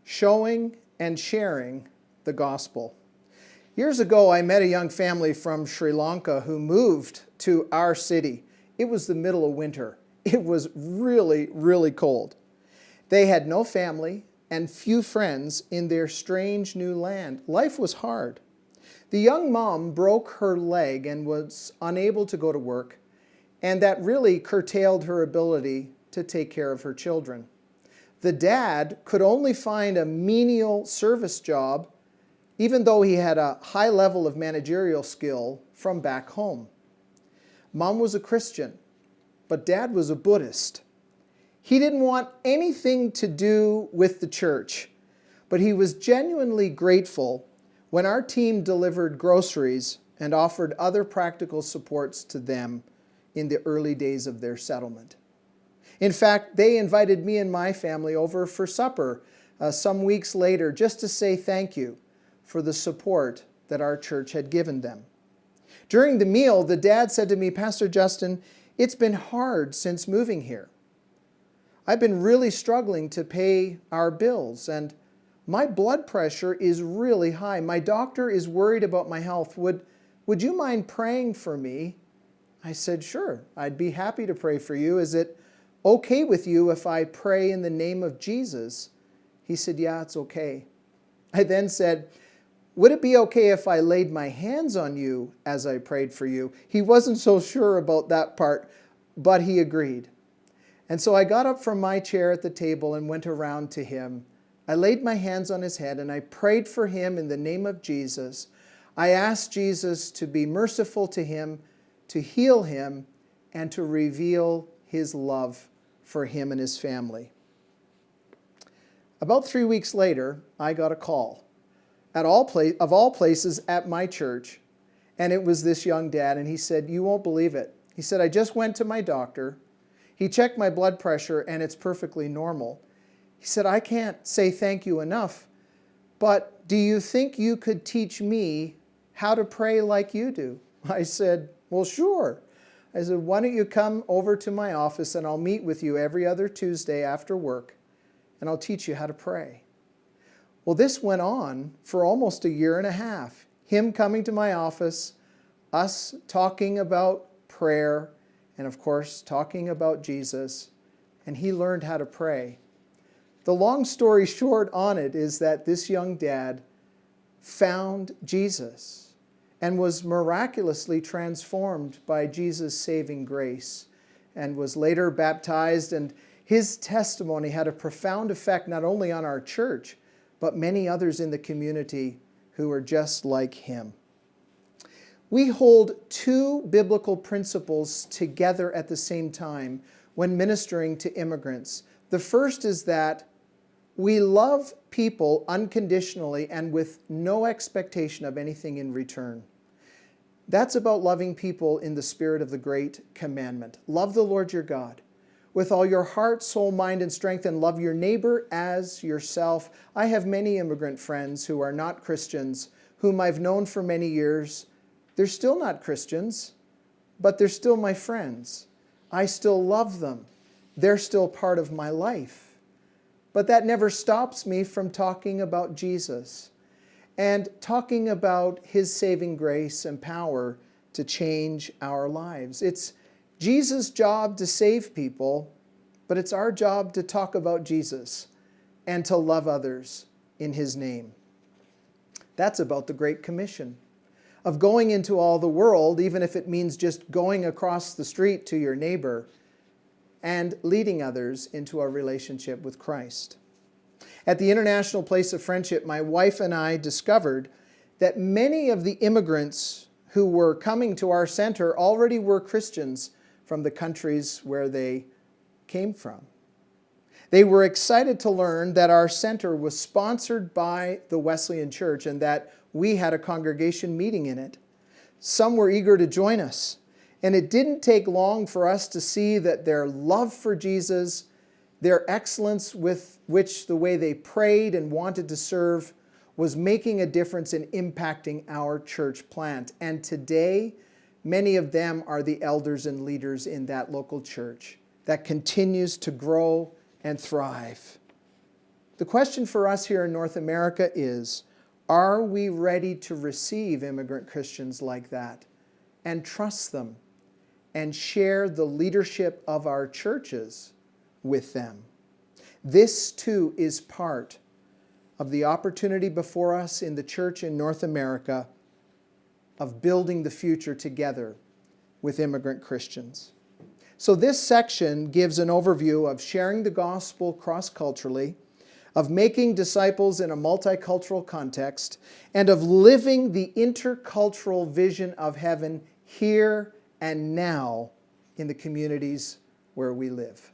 showing and sharing the gospel. Years ago, I met a young family from Sri Lanka who moved to our city. It was the middle of winter. It was really, really cold. They had no family and few friends in their strange new land. Life was hard. The young mom broke her leg and was unable to go to work, and that really curtailed her ability to take care of her children. The dad could only find a menial service job, even though he had a high level of managerial skill from back home. Mom was a Christian, but Dad was a Buddhist. He didn't want anything to do with the church, but he was genuinely grateful when our team delivered groceries and offered other practical supports to them in the early days of their settlement. In fact, they invited me and my family over for supper some weeks later just to say thank you for the support that our church had given them. During the meal, the dad said to me, "Pastor Justin, it's been hard since moving here. I've been really struggling to pay our bills, and my blood pressure is really high. My doctor is worried about my health. Would you mind praying for me?" I said, "Sure, I'd be happy to pray for you. Is it okay with you if I pray in the name of Jesus?" He said, "Yeah, it's okay." I then said, "Would it be okay if I laid my hands on you as I prayed for you?" He wasn't so sure about that part, but he agreed. And so I got up from my chair at the table and went around to him. I laid my hands on his head and I prayed for him in the name of Jesus. I asked Jesus to be merciful to him, to heal him, and to reveal his love for him and his family. About 3 weeks later, I got a call. Of all places, at my church, and it was this young dad, and he said, "You won't believe it." He said, "I just went to my doctor. He checked my blood pressure, and it's perfectly normal." He said, "I can't say thank you enough, but do you think you could teach me how to pray like you do?" I said, "Well, sure." I said, "Why don't you come over to my office, and I'll meet with you every other Tuesday after work, and I'll teach you how to pray." Well, this went on for almost a year and a half. Him coming to my office, us talking about prayer, and of course, talking about Jesus, and he learned how to pray. The long story short on it is that this young dad found Jesus and was miraculously transformed by Jesus' saving grace and was later baptized, and his testimony had a profound effect not only on our church, but many others in the community who are just like him. We hold two biblical principles together at the same time when ministering to immigrants. The first is that we love people unconditionally and with no expectation of anything in return. That's about loving people in the spirit of the great commandment. Love the Lord your God with all your heart, soul, mind, and strength, and love your neighbor as yourself. I have many immigrant friends who are not Christians, whom I've known for many years. They're still not Christians, but they're still my friends. I still love them. They're still part of my life. But that never stops me from talking about Jesus and talking about his saving grace and power to change our lives. It's Jesus' job to save people, but it's our job to talk about Jesus and to love others in his name. That's about the Great Commission of going into all the world, even if it means just going across the street to your neighbor and leading others into a relationship with Christ. At the International Place of Friendship, my wife and I discovered that many of the immigrants who were coming to our center already were Christians from the countries where they came from. They were excited to learn that our center was sponsored by the Wesleyan Church and that we had a congregation meeting in it. Some were eager to join us, and it didn't take long for us to see that their love for Jesus, their excellence with which the way they prayed and wanted to serve was making a difference in impacting our church plant. And today, many of them are the elders and leaders in that local church that continues to grow and thrive. The question for us here in North America is, are we ready to receive immigrant Christians like that and trust them and share the leadership of our churches with them? This too is part of the opportunity before us in the church in North America of building the future together with immigrant Christians. So this section gives an overview of sharing the gospel cross-culturally, of making disciples in a multicultural context, and of living the intercultural vision of heaven here and now in the communities where we live.